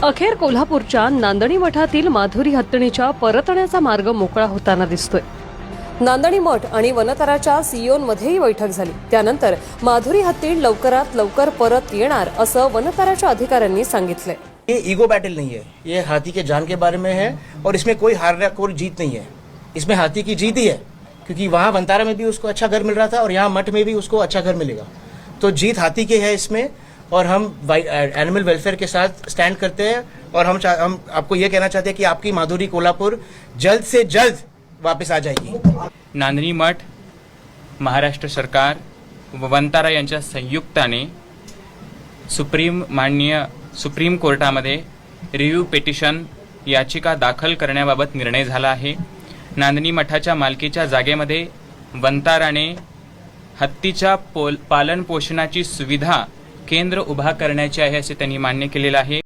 अखेर कोल्हापूरच्या नांदणी मठातील माधुरी हत्तीणीच्या परतण्याचा मार्ग मोकळा होताना दिसतोय। नांदणी मठ आणि वनतराच्या सीईओंमध्येही बैठक झाली। त्यानंतर माधुरी हत्तीण लवकरात लवकर परत येणार असं वनतराच्या अधिकाऱ्यांनी सांगितलंय। ये ईगो बैटल नहीं है, ये हाथी के जान के बारे में है और इसमें कोई हार कोई जीत नहीं है। इसमें हाथी की जीत ही है, क्योंकि वहाँ वनतारा में भी उसको अच्छा घर मिल रहा था और यहाँ मठ में भी उसको अच्छा घर मिलेगा। तो जीत हाथी की है इसमें, और हम एनिमल वेलफेयर के साथ स्टैंड करते हैं। और हम आपको ये कहना चाहते हैं कि आपकी माधुरी कोल्हापुर जल्द से जल्द वापस आ जाएगी। नांदणी मठ, महाराष्ट्र सरकार व वनतारा यांच्या संयुक्ताने सुप्रीम कोर्टामध्ये रिव्ह्यू पिटिशन याचिका दाखल करण्याबाबत निर्णय झाला आहे। नांदणी मठाच्या मालकीच्या जागेमध्ये वनताराने हत्तीच्या पालन पोषणाची सुविधा केंद्र उभा करण्याचे आहे असे त्यांनी मान्य केलेलं आहे।